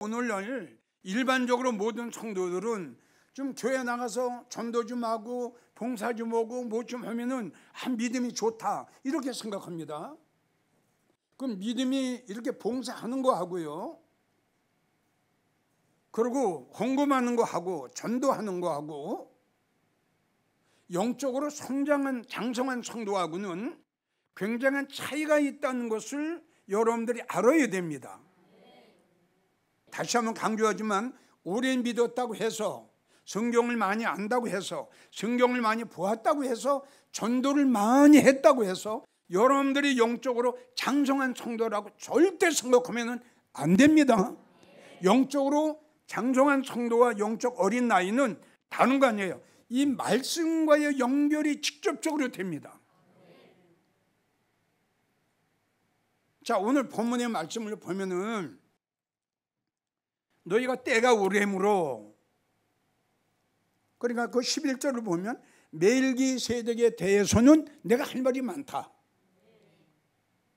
오늘날 일반적으로 모든 성도들은 좀 교회 나가서 전도 좀 하고 봉사 좀 하고 뭐 좀 하면은 믿음이 좋다 이렇게 생각합니다. 그럼 믿음이 이렇게 봉사하는 거 하고요, 그리고 헌금하는 거 하고 전도하는 거 하고 영적으로 성장한 장성한 성도하고는 굉장한 차이가 있다는 것을 여러분들이 알아야 됩니다. 다시 한번 강조하지만 오래 믿었다고 해서, 성경을 많이 안다고 해서, 성경을 많이 보았다고 해서, 전도를 많이 했다고 해서 여러분들이 영적으로 장성한 성도라고 절대 생각하면 안 됩니다. 영적으로 장성한 성도와 영적 어린 나이는 다른 거 아니에요. 이 말씀과의 연결이 직접적으로 됩니다. 자, 오늘 본문의 말씀을 보면은 너희가 때가 오래므로, 그러니까 그 11절을 보면 멜기세덱에 대해서는 내가 할 말이 많다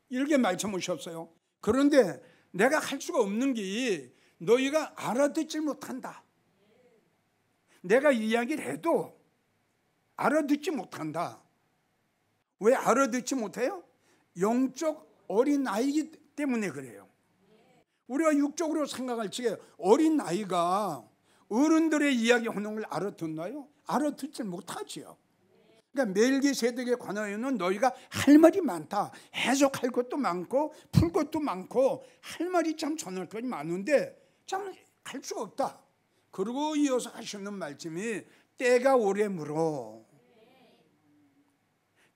이렇게 말씀하셨어요. 그런데 내가 할 수가 없는 게 너희가 알아듣지 못한다. 내가 이야기를 해도 알아듣지 못한다. 왜 알아듣지 못해요? 영적 어린아이이기 때문에 그래요. 우리가 육적으로 생각할 적에 어린아이가 어른들의 이야기하는 걸 알아듣나요? 알아듣지 못하지요. 그러니까 멜기세덱에 관하여는 너희가 할 말이 많다. 해석할 것도 많고 풀 것도 많고 할 말이 참 전할 것이 많은데 참 할 수가 없다. 그리고 이어서 하시는 말씀이 때가 오래므로.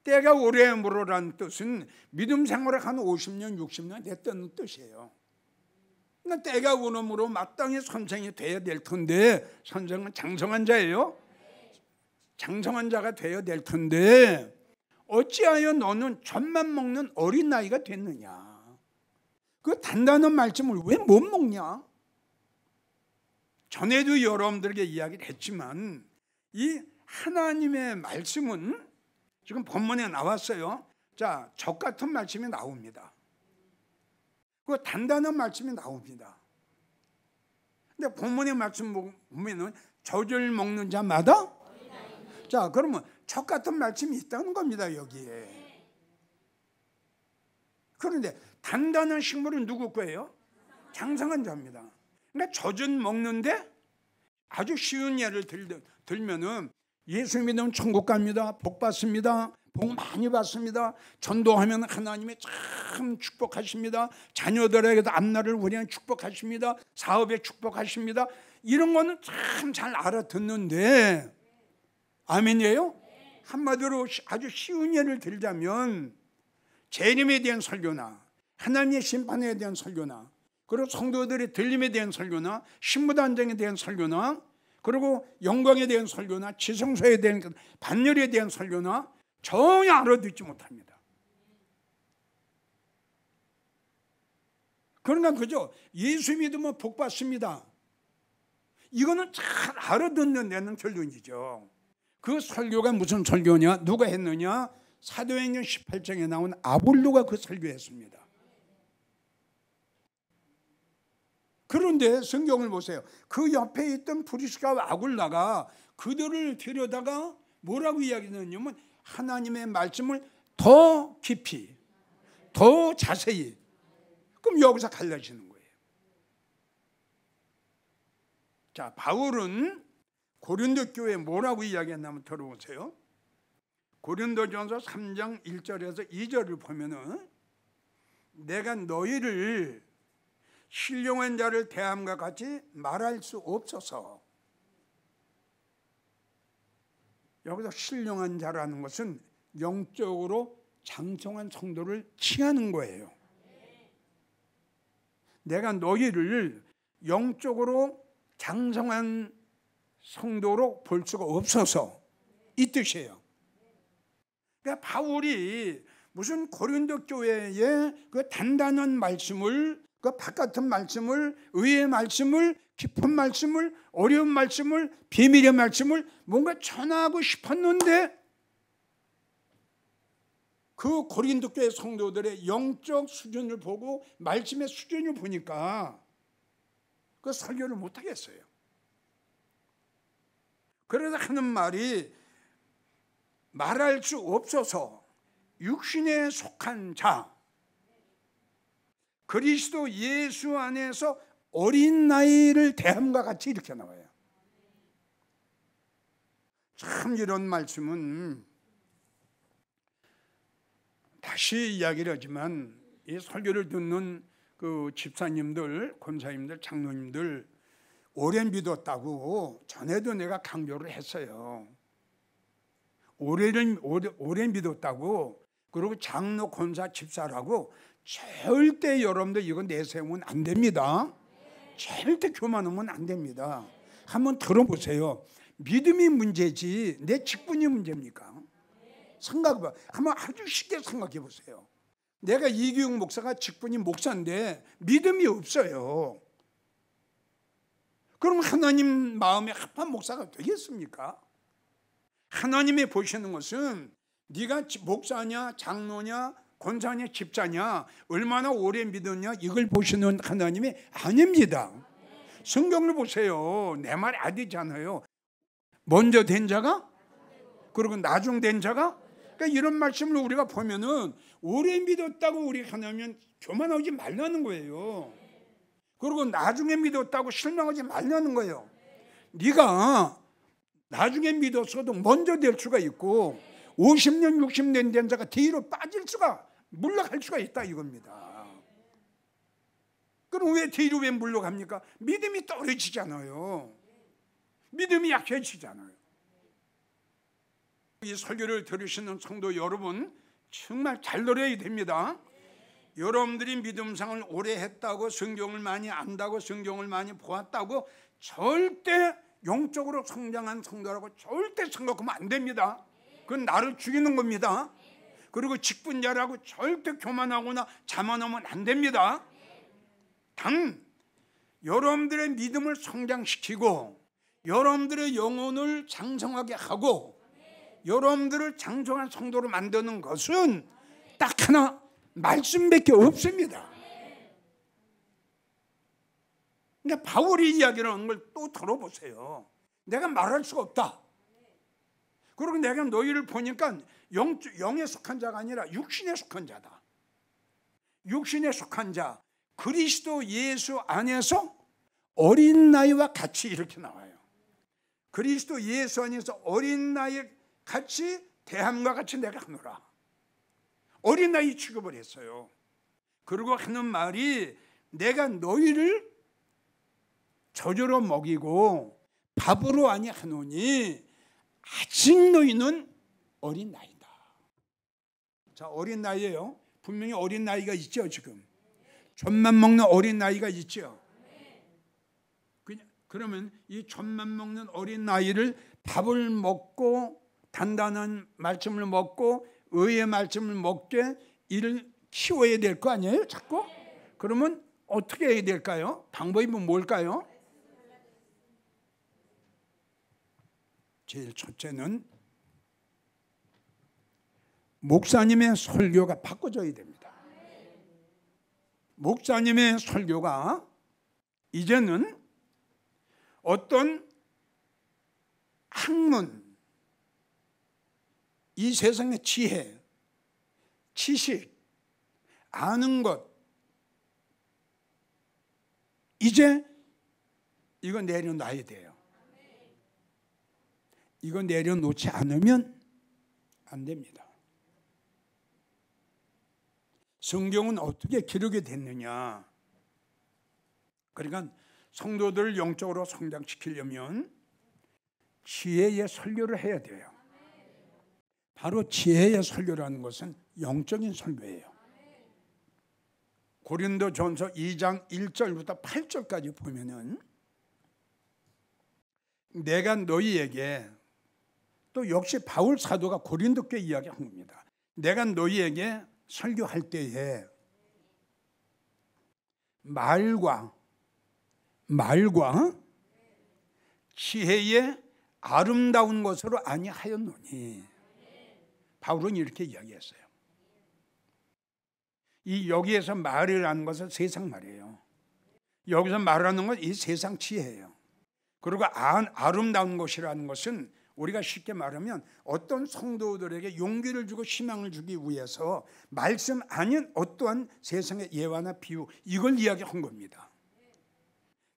때가 오래므로라는 뜻은 믿음 생활을 한 50년 60년 됐다는 뜻이에요. 그러니까 때가 오므로 마땅히 선생이 돼야 될 텐데, 선생은 장성한 자예요. 장성한 자가 되어야 될 텐데 어찌하여 너는 젖만 먹는 어린 나이가 됐느냐. 그 단단한 말씀을 왜 못 먹냐. 전에도 여러분들에게 이야기를 했지만 이 하나님의 말씀은 지금 본문에 나왔어요. 자, 적 같은 말씀이 나옵니다. 그 단단한 말씀이 나옵니다. 근데 본문의 말씀 보면은 젖을 먹는 자마다, 자, 그러면 적 같은 말씀이 있다는 겁니다, 여기에. 그런데 단단한 식물은 누구 거예요? 장성한 자입니다. 그러니까 젖은 먹는데 아주 쉬운 예를 들면은 예수 믿으면 천국 갑니다. 복 받습니다. 복 많이 받습니다. 전도하면 하나님이 참 축복하십니다. 자녀들에게도 앞날을 우리는 축복하십니다. 사업에 축복하십니다. 이런 거는 참 잘 알아듣는데, 아멘이에요? 한마디로 아주 쉬운 예를 들자면 재림에 대한 설교나 하나님의 심판에 대한 설교나, 그리고 성도들의 들림에 대한 설교나, 신무단정에 대한 설교나, 그리고 영광에 대한 설교나, 지성소에 대한 반열에 대한 설교나 전혀 알아듣지 못합니다. 그러니까 그죠? 예수 믿으면 복 받습니다. 이거는 잘 알아듣는 데는 결론이죠. 그 설교가 무슨 설교냐? 누가 했느냐? 사도행전 18장에 나온 아볼로가 그 설교했습니다. 그런데 성경을 보세요. 그 옆에 있던 브리스가와 아굴라가 그들을 데려다가 뭐라고 이야기했냐면 하나님의 말씀을 더 깊이, 더 자세히. 그럼 여기서 갈라지는 거예요. 자, 바울은 고린도 교회에 뭐라고 이야기했냐면 들어보세요. 고린도전서 3장 1절에서 2절을 보면은 내가 너희를 신령한 자를 대함과 같이 말할 수 없어서, 여기서 신령한 자라는 것은 영적으로 장성한 성도를 칭하는 거예요. 내가 너희를 영적으로 장성한 성도로 볼 수가 없어서, 이 뜻이에요. 그러니까 바울이 무슨 고린도 교회의 그 단단한 말씀을, 그 바깥은 말씀을, 의의 말씀을, 깊은 말씀을, 어려운 말씀을, 비밀의 말씀을 뭔가 전하고 싶었는데 그 고린도 교회 성도들의 영적 수준을 보고 말씀의 수준을 보니까 그 설교를 못 하겠어요. 그래서 하는 말이 말할 수 없어서 육신에 속한 자, 그리스도 예수 안에서 어린 나이를 대함과 같이 이렇게 나와요. 참 이런 말씀은 다시 이야기를 하지만 이 설교를 듣는 그 집사님들, 권사님들, 장로님들 오래 믿었다고 전에도 내가 강조를 했어요. 오래 믿었다고, 그리고 장로, 권사, 집사라고 절대 여러분들 이거 내세우면 안 됩니다. 절대 교만하면 안 됩니다. 한번 들어보세요. 믿음이 문제지 내 직분이 문제입니까? 생각해봐. 한번 아주 쉽게 생각해 보세요. 내가 이기용 목사가 직분이 목사인데 믿음이 없어요. 그럼 하나님 마음에 합한 목사가 되겠습니까? 하나님이 보시는 것은 네가 목사냐, 장로냐, 권사냐, 집사냐, 얼마나 오래 믿었냐, 이걸 보시는 하나님이 아닙니다. 성경을 보세요. 내 말 아니잖아요. 먼저 된 자가, 그리고 나중 된 자가. 그러니까 이런 말씀을 우리가 보면은 오래 믿었다고 우리 하나면 교만하지 말라는 거예요. 그리고 나중에 믿었다고 실망하지 말라는 거예요. 네가 나중에 믿었어도 먼저 될 수가 있고 50년, 60년 된 자가 뒤로 빠질 수가, 물러갈 수가 있다 이겁니다. 그럼 왜 뒤로 왜 물러갑니까? 믿음이 떨어지잖아요. 믿음이 약해지잖아요. 이 설교를 들으시는 성도 여러분, 정말 잘 들어야 됩니다. 여러분들이 믿음생활을 오래 했다고, 성경을 많이 안다고, 성경을 많이 보았다고 절대 영적으로 성장한 성도라고 절대 생각하면 안 됩니다. 그건 나를 죽이는 겁니다. 그리고 직분자라고 절대 교만하거나 자만하면 안 됩니다. 단 여러분들의 믿음을 성장시키고 여러분들의 영혼을 장성하게 하고 여러분들을 장성한 성도로 만드는 것은 딱 하나, 말씀밖에 없습니다. 그러니까 바울이 이야기를 하는 걸 또 들어보세요. 내가 말할 수가 없다. 그리고 내가 너희를 보니까 영에 속한 자가 아니라 육신에 속한 자다. 육신에 속한 자, 그리스도 예수 안에서 어린 나이와 같이 이렇게 나와요. 그리스도 예수 안에서 어린 나이에 같이 대함과 같이 내가 하노라. 어린 나이 취급을 했어요. 그리고 하는 말이 내가 너희를 저주로 먹이고 밥으로 아니 하노니 아직 너희는 어린 나이다. 자, 어린 나이예요. 분명히 어린 나이가 있죠. 지금 젖만 먹는 어린 나이가 있죠. 그러면 이 젖만 먹는 어린 나이를 밥을 먹고 단단한 말씀을 먹고 의의 말씀을 먹게 이를 키워야 될 거 아니에요? 자꾸? 그러면 어떻게 해야 될까요? 방법이 뭘까요? 제일 첫째는 목사님의 설교가 바꿔져야 됩니다. 목사님의 설교가 이제는 어떤 학문, 이 세상의 지혜, 지식, 아는 것, 이제 이거 내려놔야 돼요. 이거 내려놓지 않으면 안 됩니다. 성경은 어떻게 기록이 됐느냐? 그러니까 성도들을 영적으로 성장시키려면 지혜의 설교를 해야 돼요. 바로 지혜의 설교라는 것은 영적인 설교예요. 고린도전서 2장 1절부터 8절까지 보면은 내가 너희에게, 또 역시 바울 사도가 고린도께 이야기한 겁니다. 내가 너희에게 설교할 때에 말과 지혜의 아름다운 것으로 아니하였노니. 바울은 이렇게 이야기했어요. 이 여기에서 말이라는 것은 세상 말이에요. 여기서 말하는 건 이 세상 지혜예요. 그리고 아름다운 것이라는 것은 우리가 쉽게 말하면 어떤 성도들에게 용기를 주고 희망을 주기 위해서 말씀 아닌 어떠한 세상의 예화나 비유, 이걸 이야기한 겁니다.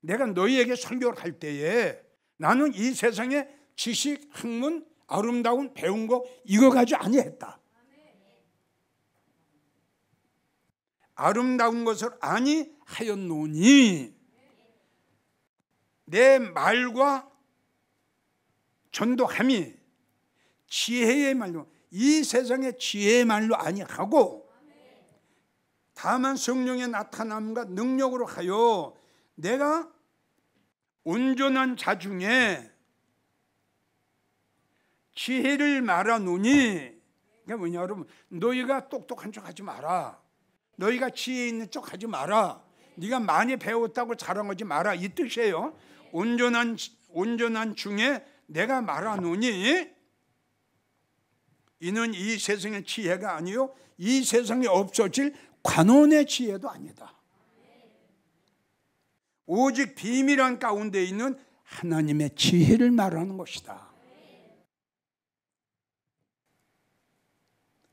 내가 너희에게 설교를 할 때에 나는 이 세상의 지식, 학문, 아름다운 배운 거 이거 가지고 아니했다. 아름다운 것을 아니하였노니 내 말과 전도함이 지혜의 말로, 이 세상의 지혜의 말로 아니하고 다만 성령의 나타남과 능력으로 하여 내가 온전한 자 중에 지혜를 말하노니, 그게 뭐냐 여러분, 너희가 똑똑한 척 하지 마라. 너희가 지혜 있는 척 하지 마라. 네가 많이 배웠다고 자랑하지 마라, 이 뜻이에요. 온전한 중에 내가 말하노니 이는 이 세상의 지혜가 아니요 이 세상에 없어질 관원의 지혜도 아니다. 오직 비밀한 가운데 있는 하나님의 지혜를 말하는 것이다.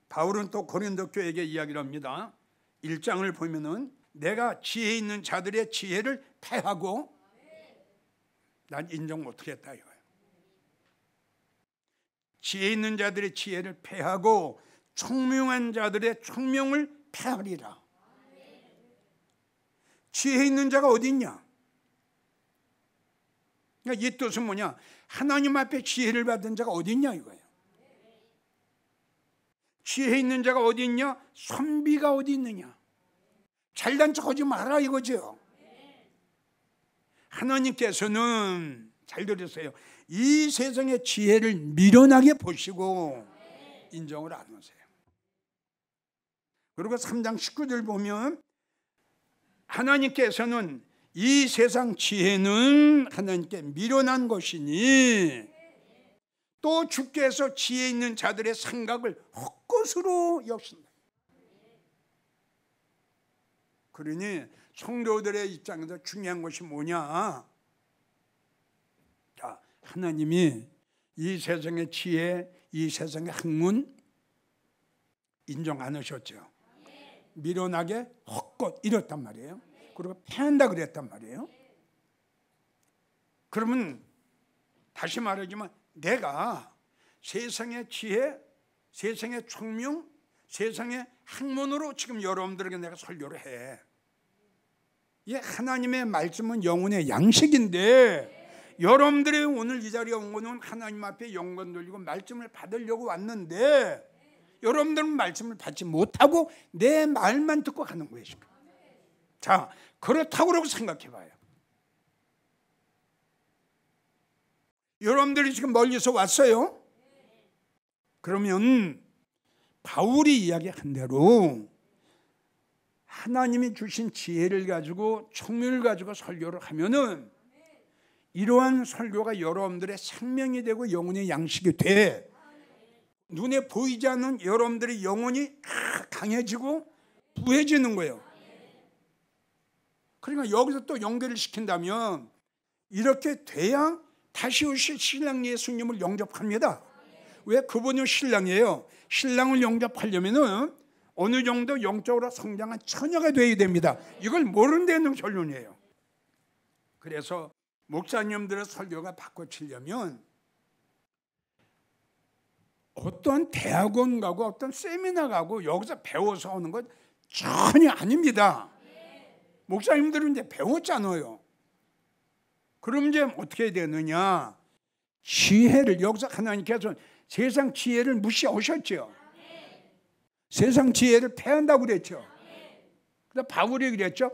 바울은 또 고린도 교회에게 이야기를 합니다. 1장을 보면은 내가 지혜 있는 자들의 지혜를 패하고 난 인정 못하겠다 이거예요. 지혜 있는 자들의 지혜를 패하고 총명한 자들의 총명을 패하리라. 지혜 있는 자가 어디 있냐? 그러니까 이 뜻은 뭐냐? 하나님 앞에 지혜를 받은 자가 어디 있냐 이거예요. 지혜 있는 자가 어디 있냐? 선비가 어디 있느냐? 잘난 척하지 마라 이거죠. 하나님께서는 잘 들으세요. 이 세상의 지혜를 미련하게 보시고 인정을 안 하세요. 그리고 3장 19절 보면 하나님께서는 이 세상 지혜는 하나님께 미련한 것이니 또 주께서 지혜 있는 자들의 생각을 헛것으로 여긴다. 그러니 성도들의 입장에서 중요한 것이 뭐냐? 자, 하나님이 이 세상의 지혜, 이 세상의 학문 인정 안 하셨죠. 미련하게 헛것 이랬단 말이에요. 그리고 패한다 그랬단 말이에요. 그러면 다시 말하지만 내가 세상의 지혜, 세상의 총명, 세상의 학문으로 지금 여러분들에게 내가 설교를 해. 이 하나님의 말씀은 영혼의 양식인데 여러분들이 오늘 이 자리에 온 거는 하나님 앞에 영광 돌리고 말씀을 받으려고 왔는데 여러분들은 말씀을 받지 못하고 내 말만 듣고 가는 거예요. 자, 그렇다고 생각해 봐요. 여러분들이 지금 멀리서 왔어요. 그러면 바울이 이야기한 대로 하나님이 주신 지혜를 가지고 총명을 가지고 설교를 하면은 이러한 설교가 여러분들의 생명이 되고 영혼의 양식이 돼. 눈에 보이지 않는 여러분들의 영혼이 강해지고 부해지는 거예요. 그러니까 여기서 또 연결을 시킨다면 이렇게 돼야 다시 오실 신랑 예수님을 영접합니다. 왜? 그분은 신랑이에요. 신랑을 영접하려면은 어느 정도 영적으로 성장한 처녀가 되어야 됩니다. 이걸 모르는 데는 결론이에요. 그래서 목사님들의 설교가 바꿔치려면 어떤 대학원 가고 어떤 세미나 가고 여기서 배워서 오는 건 전혀 아닙니다. 목사님들은 이제 배웠잖아요. 그럼 이제 어떻게 되느냐? 지혜를 여기서 하나님께서 세상 지혜를 무시하셨죠. 세상 지혜를 패한다고 그랬죠. 그래서 바울이 그랬죠.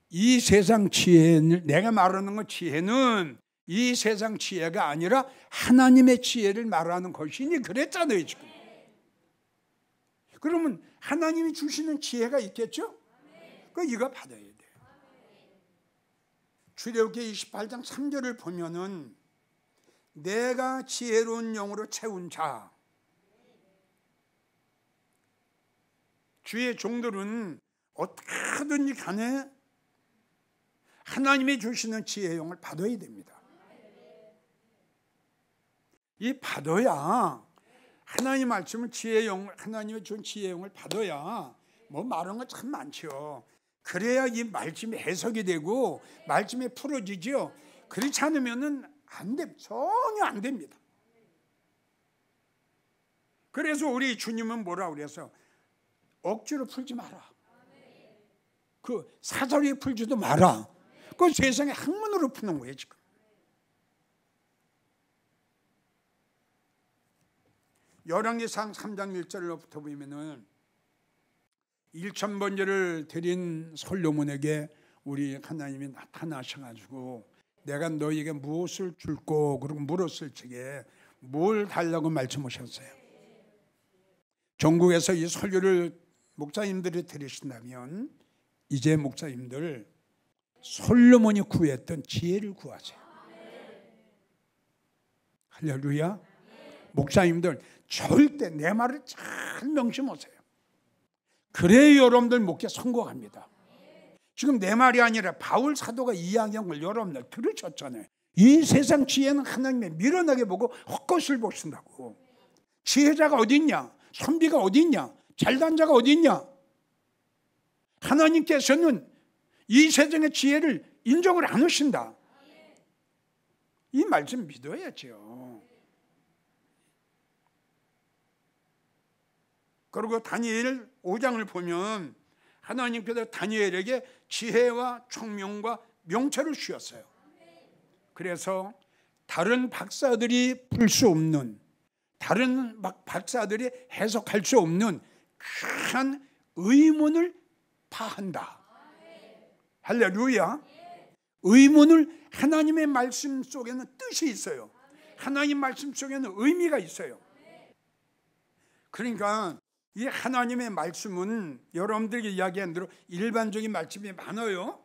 이 세상 지혜는, 내가 말하는 건 지혜는 이 세상 지혜가 아니라 하나님의 지혜를 말하는 것이니 그랬잖아요 지금. 그러면 하나님이 주시는 지혜가 있겠죠? 그 이거 받아야 돼요. 출애굽기 28장 3절을 보면은 내가 지혜로운 영으로 채운 자, 주의 종들은 어떻게든지 간에 하나님이 주시는 지혜의 영을 받아야 됩니다. 이 받아야 하나님 말씀은 지혜의 영, 하나님이 준 지혜의 영을 받아야 뭐 말하는 거 참 많죠. 그래야 이 말씀이 해석이 되고 말씀이 풀어지죠. 그렇지 않으면은 안 돼, 전혀 안 됩니다. 그래서 우리 주님은 뭐라 그래서 억지로 풀지 마라. 그 사설이 풀지도 마라. 그 세상에 학문으로 푸는 거예요 지금. 열왕기상 3장 1절로부터 보면은 1000번제를 드린 솔로몬에게 우리 하나님이 나타나셔가지고 내가 너희에게 무엇을 줄고 그러고 물었을 적에 뭘 달라고 말씀하셨어요. 전국에서 이 설교를 목사님들이 들으신다면 이제 목사님들 솔로몬이 구했던 지혜를 구하세요. 할렐루야. 목사님들 절대 내 말을 잘 명심하세요. 그래야 여러분들 목회 성공합니다. 지금 내 말이 아니라 바울 사도가 이야기한 걸 여러분들 들으셨잖아요. 이 세상 지혜는 하나님의 미련하게 보고 헛것을 보신다고. 지혜자가 어디 있냐? 선비가 어디 있냐? 잘난 자가 어디 있냐? 하나님께서는 이 세상의 지혜를 인정을 안 하신다. 이 말씀 믿어야죠. 그리고 다니엘 5장을 보면 하나님께서 다니엘에게 지혜와 총명과 명철을 주셨어요. 그래서 다른 박사들이 풀 수 없는, 다른 박사들이 해석할 수 없는 큰 의문을 파한다. 할렐루야. 의문을, 하나님의 말씀 속에는 뜻이 있어요. 하나님 말씀 속에는 의미가 있어요. 그러니까 이 하나님의 말씀은 여러분들이 이야기한 대로 일반적인 말씀이 많아요.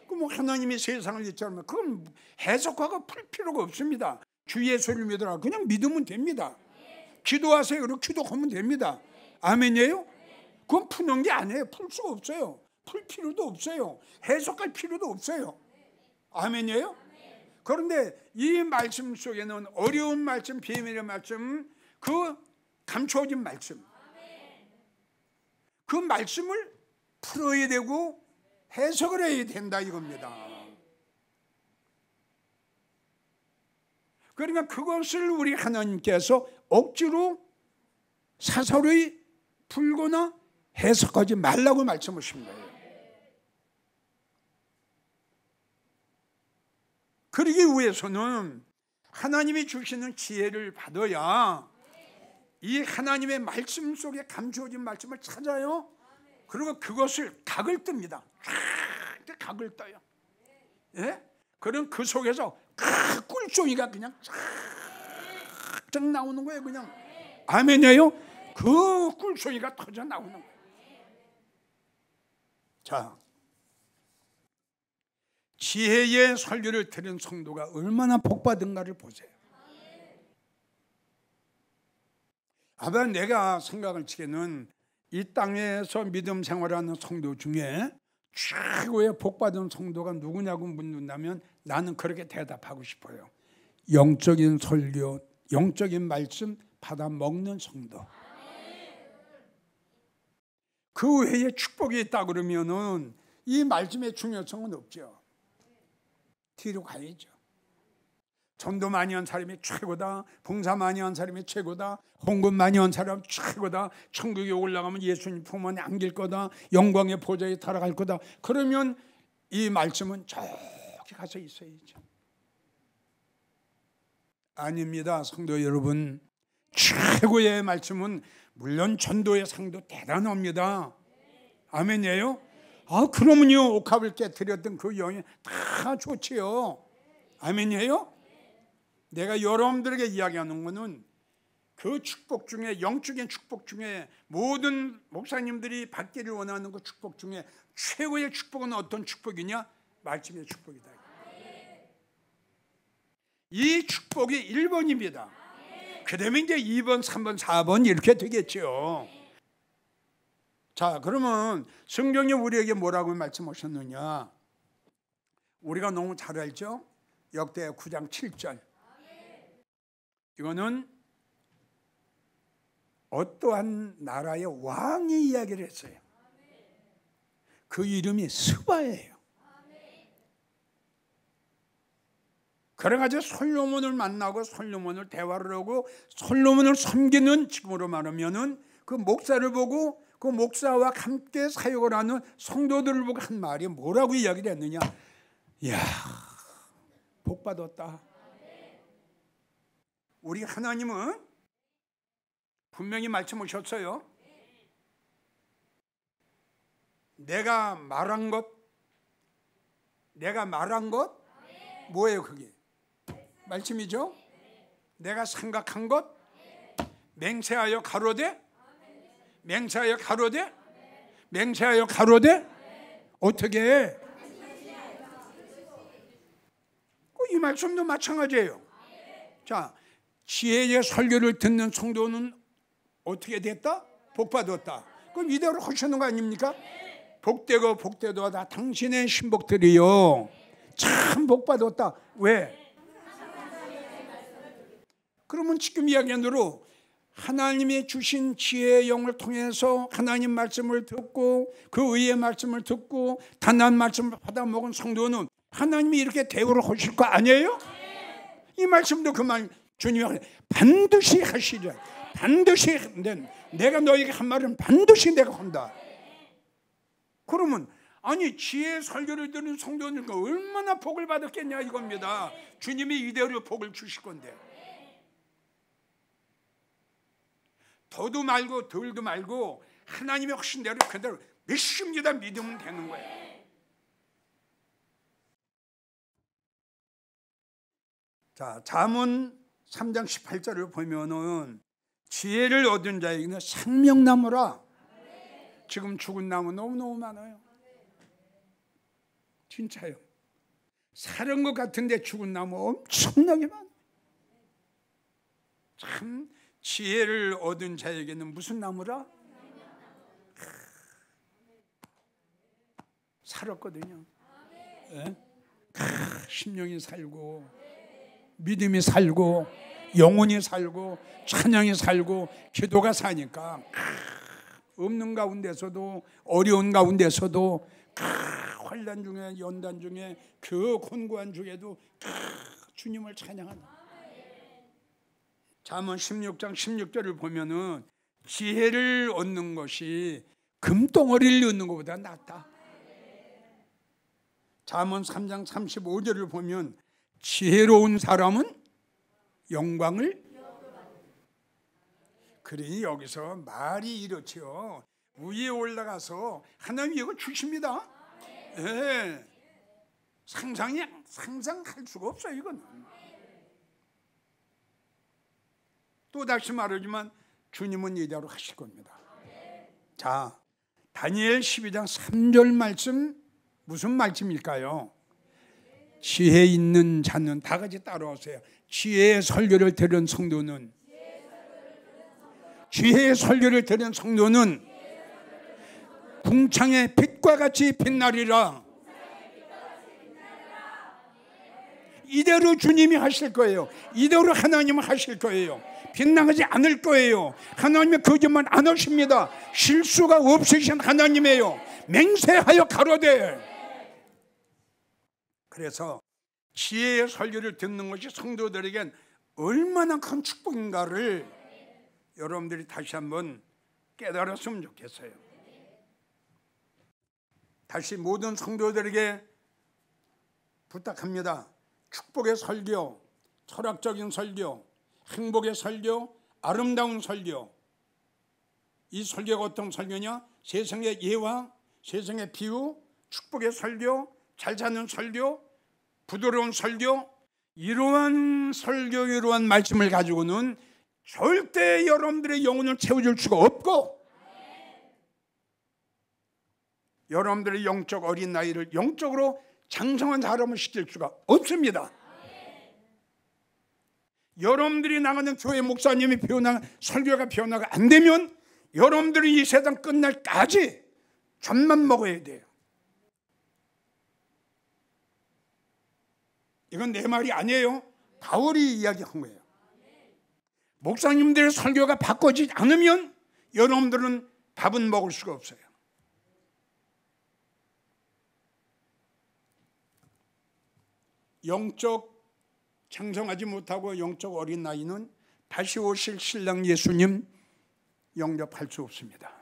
그럼 하나님이 세상을 있잖아요. 그건 해석하고 풀 필요가 없습니다. 주 예수를 믿으라. 그냥 믿으면 됩니다. 기도하세요. 그리고 기도하면 됩니다. 아멘이에요? 그건 푸는 게 아니에요. 풀 수가 없어요. 풀 필요도 없어요. 해석할 필요도 없어요. 아멘이에요? 그런데 이 말씀 속에는 어려운 말씀, 비밀의 말씀, 그 감추어진 말씀, 그 말씀을 풀어야 되고 해석을 해야 된다 이겁니다. 그러니까 그것을 우리 하나님께서 억지로 사설의 풀거나 해석하지 말라고 말씀하신 거예요. 그러기 위해서는 하나님이 주시는 지혜를 받아야 이 하나님의 말씀 속에 감추어진 말씀을 찾아요. 그리고 그것을 각을 뜹니다. 각을 떠요. 예? 그럼 그 속에서 꿀송이가 그냥 쫙 나오는 거예요. 그냥. 아멘이에요? 그 꿀송이가 터져 나오는 거예요. 자, 지혜의 설교를 들은 성도가 얼마나 복받은가를 보세요. 아마 내가 생각을 치기에는 이 땅에서 믿음 생활하는 성도 중에 최고의 복받은 성도가 누구냐고 묻는다면 나는 그렇게 대답하고 싶어요. 영적인 설교, 영적인 말씀 받아 먹는 성도. 그 외에 축복이 있다 그러면은 이 말씀의 중요성은 없죠. 뒤로 가야죠. 전도 많이 한 사람이 최고다. 봉사 많이 한 사람이 최고다. 헌금 많이 한 사람이 최고다. 천국에 올라가면 예수님 품 안에 안길 거다. 영광의 보좌에 달아갈 거다. 그러면 이 말씀은 저기 가서 있어야죠. 아닙니다. 성도 여러분. 최고의 말씀은 물론 전도의 상도 대단합니다. 아멘이에요? 아, 그러면요 옥합을 깨뜨렸던 그 영이 다 좋지요. 아멘이에요? 내가 여러분들에게 이야기하는 것은 그 축복 중에, 영적인 축복 중에, 모든 목사님들이 받기를 원하는 그 축복 중에 최고의 축복은 어떤 축복이냐? 말씀의 축복이다. 이 축복이 1번입니다. 그 다음에 이제 2번, 3번, 4번 이렇게 되겠죠. 자, 그러면 성경이 우리에게 뭐라고 말씀하셨느냐? 우리가 너무 잘 알죠? 역대하 9장 7절. 이거는 어떠한 나라의 왕의 이야기를 했어요. 그 이름이 스바예요. 그래가지고 솔로몬을 만나고 솔로몬을 대화를 하고 솔로몬을 섬기는, 지금으로 말하면은 그 목사를 보고 그 목사와 함께 사역을 하는 성도들을 보고 한 말이 뭐라고 이야기를 했느냐? 이야, 복 받았다. 우리 하나님은 분명히 말씀하셨어요. 내가 말한 것 뭐예요? 그게 말씀이죠. 내가 생각한 것 맹세하여 가로되 어떻게 해? 이 말씀도 마찬가지예요. 자, 지혜의 설교를 듣는 성도는 어떻게 됐다? 복받았다. 그럼 이대로 하시는 거 아닙니까? 복되고 다 당신의 신복들이요 참 복받았다. 왜? 그러면 지금 이야기한 대로 하나님이 주신 지혜의 영을 통해서 하나님 말씀을 듣고 그 의의 말씀을 듣고 단한 말씀을 받아먹은 성도는 하나님이 이렇게 대우를 하실 거 아니에요? 이 말씀도 그 말 주님이 반드시 하시리라. 반드시 내가 너에게 한 말은 반드시 내가 한다. 그러면 아니 지혜의 설교를 듣는 성도니까 얼마나 복을 받았겠냐 이겁니다. 주님이 이대로 복을 주실 건데. 더도 말고 덜도 말고 하나님의 하신 대로 그대로 믿습니다. 믿으면 되는 거예요. 자, 잠언 3장 18절을 보면은 지혜를 얻은 자에게는 생명나무라. 지금 죽은 나무 너무너무 많아요. 진짜요. 사는 것 같은데 죽은 나무 엄청나게 많아요. 참 지혜를 얻은 자에게는 무슨 나무라? 살았거든요. 네? 심령이 살고 믿음이 살고 영혼이 살고 찬양이 살고 기도가 사니까 없는 가운데서도 어려운 가운데서도 환난 중에 연단 중에 그 곤고한 중에도 주님을 찬양하는. 잠언 16장 16절을 보면은 지혜를 얻는 것이 금덩어리를 얻는 것보다 낫다. 잠언 3장 35절을 보면 지혜로운 사람은 영광을. 그러니 여기서 말이 이렇지요. 위에 올라가서 하나님이 이거 주십니다. 네. 상상할 수가 없어요. 이거는. 또 다시 말하지만 주님은 이대로 하실 겁니다. 자, 다니엘 12장 3절 말씀 무슨 말씀일까요? 지혜 있는 자는 다 같이 따라오세요. 지혜의 설교를 들은 성도는 궁창의 빛과 같이 빛나리라. 이대로 주님이 하실 거예요. 이대로 하나님은 하실 거예요. 빗나가지 않을 거예요. 하나님이 거짓말 안 하십니다. 실수가 없으신 하나님이에요. 맹세하여 가로되. 그래서 지혜의 설교를 듣는 것이 성도들에겐 얼마나 큰 축복인가를 여러분들이 다시 한번 깨달았으면 좋겠어요. 다시 모든 성도들에게 부탁합니다. 축복의 설교, 철학적인 설교, 행복의 설교, 아름다운 설교. 이 설교가 어떤 설교냐? 세상의 예화, 세상의 비유, 축복의 설교, 잘 사는 설교, 부드러운 설교. 이러한 설교, 이러한 말씀을 가지고는 절대 여러분들의 영혼을 채워줄 수가 없고 여러분들의 영적 어린 나이를 영적으로 장성한 사람을 시킬 수가 없습니다. 여러분들이 나가는 교회 목사님이 설교가 변화가 안 되면 여러분들이 이 세상 끝날까지 젖만 먹어야 돼요. 이건 내 말이 아니에요. 바울이 이야기한 거예요. 목사님들의 설교가 바꿔지지 않으면 여러분들은 밥은 먹을 수가 없어요. 영적 장성하지 못하고 영적 어린 나이는 다시 오실 신랑 예수님 영접할 수 없습니다.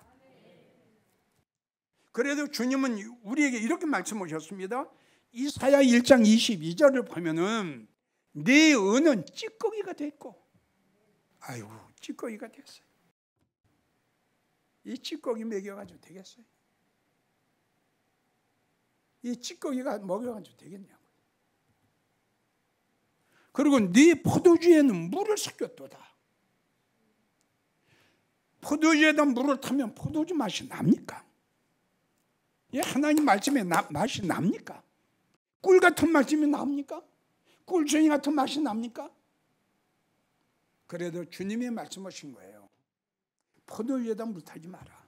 그래도 주님은 우리에게 이렇게 말씀하셨습니다. 이사야 1장 22절을 보면은 네 은은 찌꺼기가 됐고, 아이고 찌꺼기가 됐어요. 이 찌꺼기 먹여가지고 되겠어요? 이 찌꺼기가 먹여가지고 되겠냐고. 그리고 네 포도주에는 물을 섞였도다. 포도주에다 물을 타면 포도주 맛이 납니까? 이 하나님 말씀에 맛이 납니까? 꿀 같은 말씀이 납니까? 꿀쟁이 같은 맛이 납니까? 그래도 주님이 말씀하신 거예요. 포도주에다 물 타지 마라.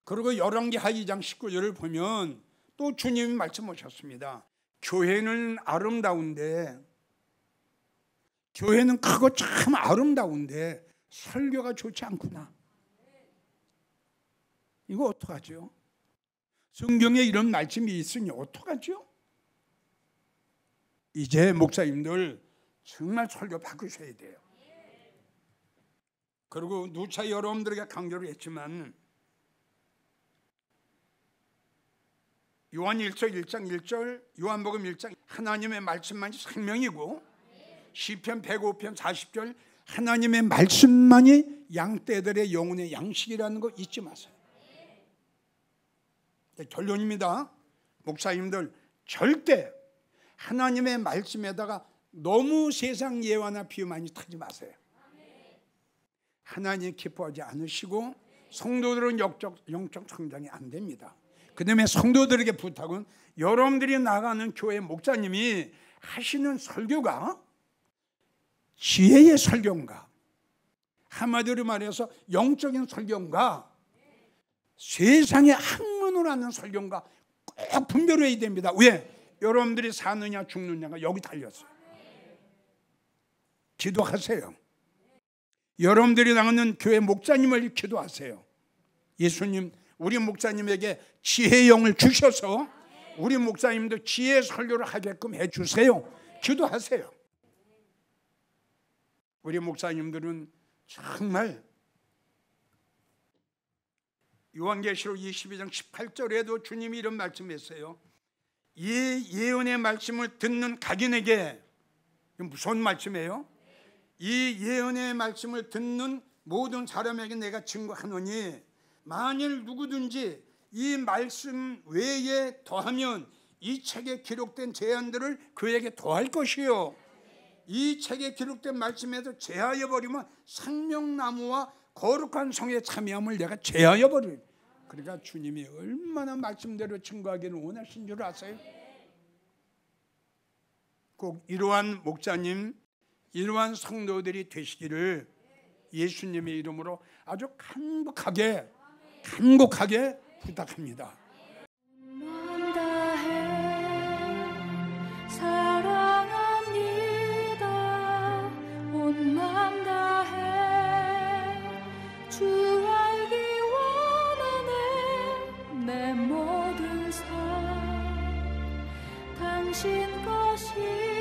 그리고 열왕기하 2장 19절을 보면 또 주님이 말씀하셨습니다. 교회는 아름다운데, 교회는 크고 참 아름다운데 설교가 좋지 않구나. 이거 어떡하죠? 성경에 이런 말씀이 있으니 어떡하죠? 이제 목사님들 정말 설교 바꾸셔야 돼요. 그리고 누차 여러분들에게 강조를 했지만 요한일서 1장 1절, 요한복음 1장 하나님의 말씀만이 생명이고 시편 105편 40절 하나님의 말씀만이 양떼들의 영혼의 양식이라는 거 잊지 마세요. 결론입니다. 목사님들 절대 하나님의 말씀에다가 너무 세상 예화나 비유 많이 타지 마세요. 하나님 기뻐하지 않으시고 성도들은 영적 성장이 안 됩니다. 그 다음에 성도들에게 부탁은 여러분들이 나가는 교회 목사님이 하시는 설교가 지혜의 설교인가, 한마디로 말해서 영적인 설교인가, 세상의 학문으로 하는 설교인가 꼭 분별해야 됩니다. 왜? 여러분들이 사느냐 죽느냐가 여기 달렸어요. 기도하세요. 여러분들이 나가는 교회 목사님을 기도하세요. 예수님 우리 목사님에게 지혜의 영을 주셔서 우리 목사님도 지혜의 설교를 하게끔 해주세요. 기도하세요. 우리 목사님들은 정말 요한계시록 22장 18절에도 주님이 이런 말씀했어요. 이 예언의 말씀을 듣는 각인에게, 무슨 말씀이에요? 이 예언의 말씀을 듣는 모든 사람에게 내가 증거하노니 만일 누구든지 이 말씀 외에 더하면 이 책에 기록된 제한들을 그에게 더할 것이요, 이 책에 기록된 말씀에도 제하여 버리면 생명나무와 거룩한 성에 참여함을 내가 제하여 버리리. 그러니까 주님이 얼마나 말씀대로 증거하기를 원하신 줄 아세요? 꼭 이러한 목사님, 이러한 성도들이 되시기를 예수님의 이름으로 아주 간곡하게 부탁합니다. 주 알기 원하네 내 모든 삶 당신 것이